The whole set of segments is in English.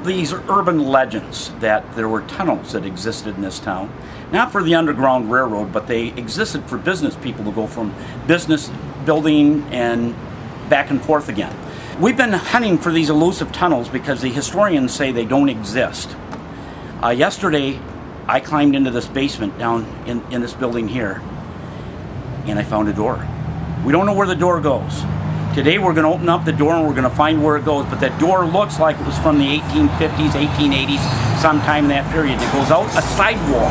These are urban legends that there were tunnels that existed in this town. Not for the Underground Railroad, but they existed for business people to go from business building and back and forth again. We've been hunting for these elusive tunnels because the historians say they don't exist. Yesterday, I climbed into this basement down in this building here, and I found a door. We don't know where the door goes. Today we're going to open up the door and we're going to find where it goes, but that door looks like it was from the 1850s, 1880s, sometime in that period. It goes out a sidewall.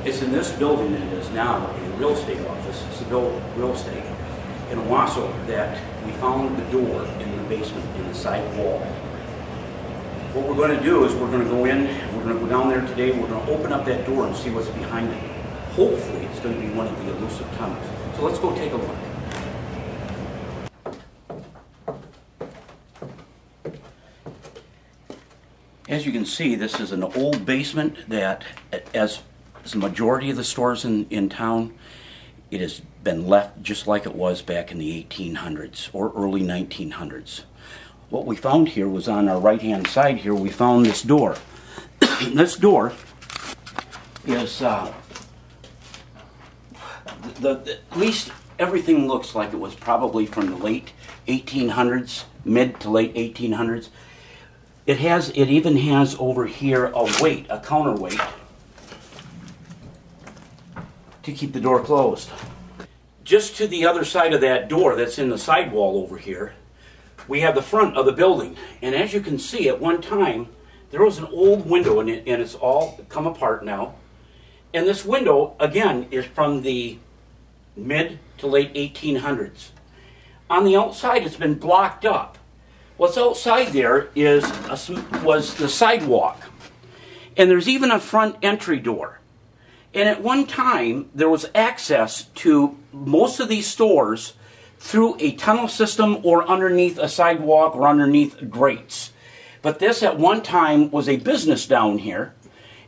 It's in this building that is now a real estate office, Seville Real Estate, in Owosso, that we found the door in the basement in the side wall. What we're going to do is we're going to go in, we're going to go down there today, we're going to open up that door and see what's behind it. Hopefully it's going to be one of the elusive tunnels. So let's go take a look. As you can see, this is an old basement that, as the majority of the stores in town, it has been left just like it was back in the 1800s or early 1900s. What we found here was on our right-hand side here, we found this door. This door is, at least everything looks like it was probably from the late 1800s, mid to late 1800s. It even has over here a weight, a counterweight, to keep the door closed. Just to the other side of that door that's in the sidewall over here, we have the front of the building. And as you can see, at one time, there was an old window in it, and it's all come apart now. And this window, again, is from the mid to late 1800s. On the outside, it's been blocked up. What's outside there was the sidewalk. And there's even a front entry door. And at one time, there was access to most of these stores through a tunnel system or underneath a sidewalk or underneath grates. But this at one time was a business down here.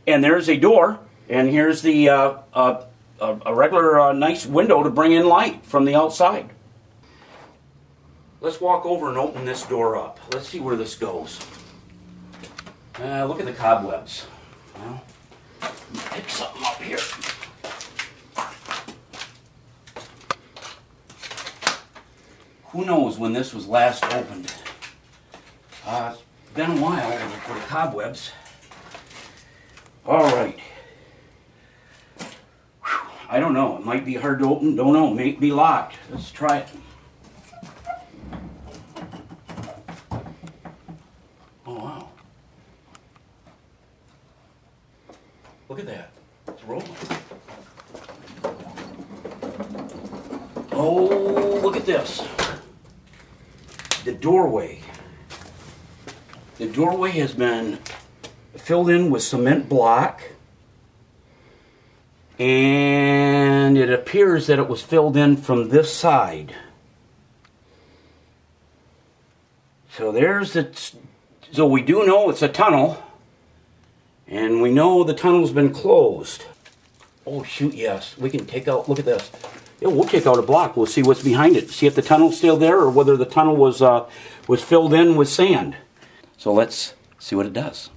And there's a door, and here's the a regular nice window to bring in light from the outside. Let's walk over and open this door up. Let's see where this goes. Look at the cobwebs. Well, pick something up here. Who knows when this was last opened? It's been a while for the cobwebs. All right. Whew. I don't know. It might be hard to open. Don't know. It may be locked. Let's try it. Look at that. It's rolling. Oh, look at this. The doorway. The doorway has been filled in with cement block. And it appears that it was filled in from this side. So there's the... So we do know it's a tunnel. And we know the tunnel's been closed. Oh shoot, yes. We can take out, look at this. Yeah, we'll take out a block. We'll see what's behind it. See if the tunnel's still there or whether the tunnel was filled in with sand. So let's see what it does.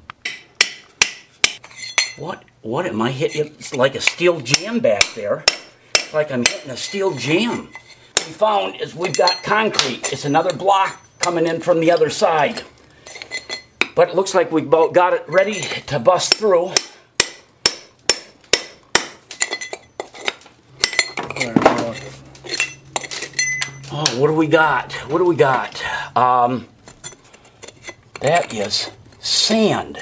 What am I hitting? It's like a steel jam back there. It's like I'm hitting a steel jam. What we found is we've got concrete. It's another block coming in from the other side. But it looks like we've got it ready to bust through. Oh, what do we got? What do we got? That is sand.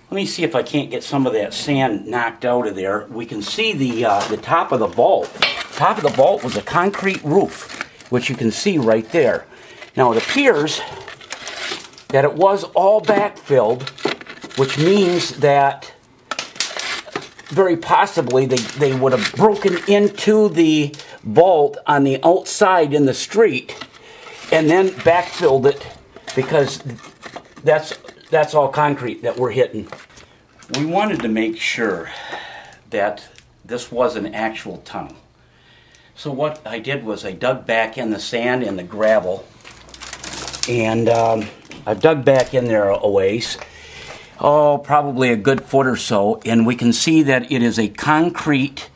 Let me see if I can't get some of that sand knocked out of there. We can see the top of the vault. The top of the vault was a concrete roof, which you can see right there. Now it appears that it was all backfilled, which means that very possibly they would have broken into the vault on the outside in the street and then backfilled it, because that's all concrete that we're hitting. We wanted to make sure that this was an actual tunnel. So what I did was I dug back in the sand and the gravel, and I've dug back in there a ways. Oh, probably a good foot or so, and we can see that it is a concrete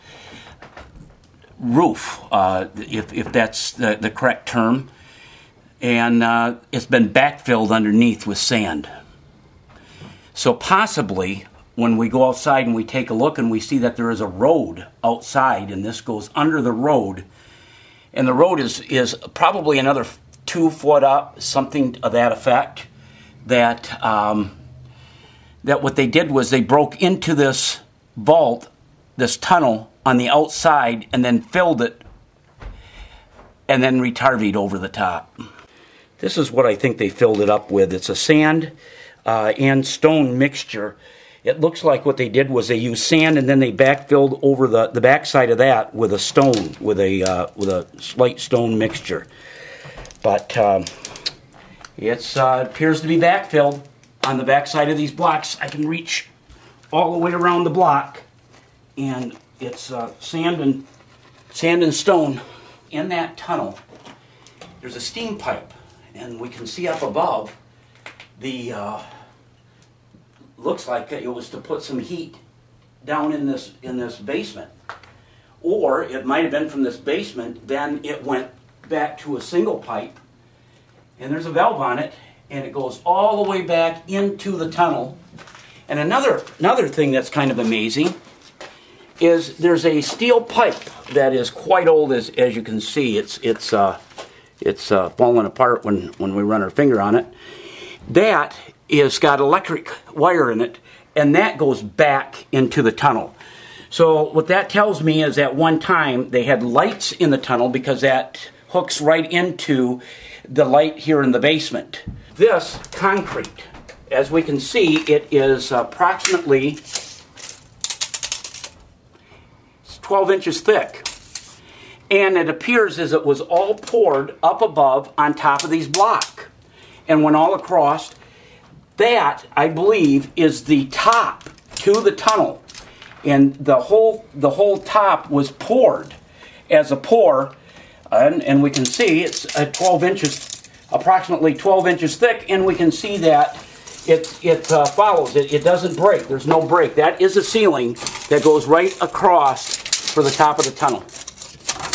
roof, if that's the correct term, and it's been backfilled underneath with sand. So possibly, when we go outside and we take a look and we see that there is a road outside, and this goes under the road, and the road is probably another 2 foot up, something of that effect, that what they did was they broke into this vault, this tunnel on the outside, and then filled it, and then retarvied over the top. This is what I think they filled it up with. It's a sand and stone mixture. It looks like what they did was they used sand and then they backfilled over the backside of that with a stone, with a slight stone mixture. But it appears to be backfilled on the backside of these blocks. I can reach all the way around the block, and it's sand and stone. In that tunnel, there's a steam pipe, and we can see up above the. Looks like it was to put some heat down in this basement, or it might have been from this basement. Then it went back to a single pipe, and there's a valve on it, and it goes all the way back into the tunnel. And another thing that's kind of amazing is there's a steel pipe that is quite old, as you can see. It's falling apart when we run our finger on it. That is got electric wire in it, and that goes back into the tunnel. So what that tells me is at one time they had lights in the tunnel, because that hooks right into the light here in the basement. This concrete, as we can see, it is approximately 12 inches thick. And it appears as it was all poured up above on top of these blocks and went all across. That, I believe, is the top to the tunnel, and the whole top was poured as a pour, and we can see it's approximately 12 inches thick, and we can see that it follows. It doesn't break. There's no break. That is a ceiling that goes right across for the top of the tunnel,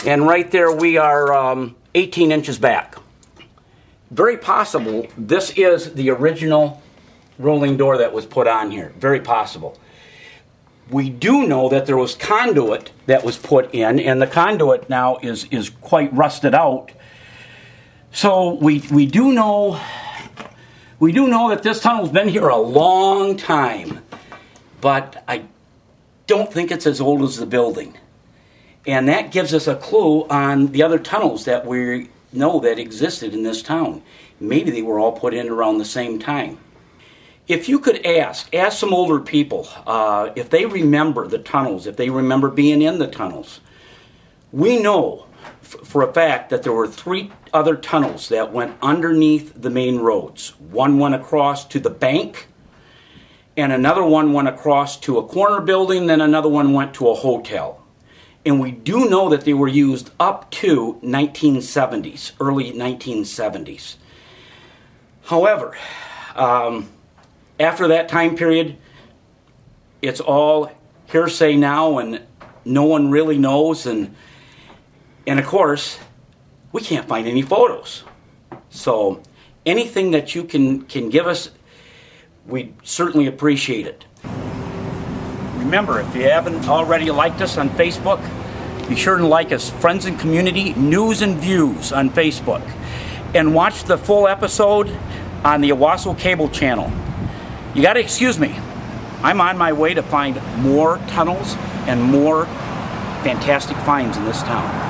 and right there we are 18 inches back. Very possible this is the original rolling door that was put on here. Very possible. We do know that there was conduit that was put in, and the conduit now is quite rusted out. So we do know that this tunnel's been here a long time, but I don't think it's as old as the building. And that gives us a clue on the other tunnels that we know that existed in this town. Maybe they were all put in around the same time. If you could ask some older people if they remember the tunnels, if they remember being in the tunnels. We know for a fact that there were 3 other tunnels that went underneath the main roads. One went across to the bank, and another one went across to a corner building, then another one went to a hotel. And we do know that they were used up to 1970s, early 1970s. However, after that time period, it's all hearsay now, and no one really knows. And of course, we can't find any photos. So anything that you can give us, we certainly appreciate it. Remember, if you haven't already liked us on Facebook, be sure to like us, Friends and Community News and Views on Facebook. And watch the full episode on the Owosso Cable Channel. You got to excuse me. I'm on my way to find more tunnels and more fantastic finds in this town.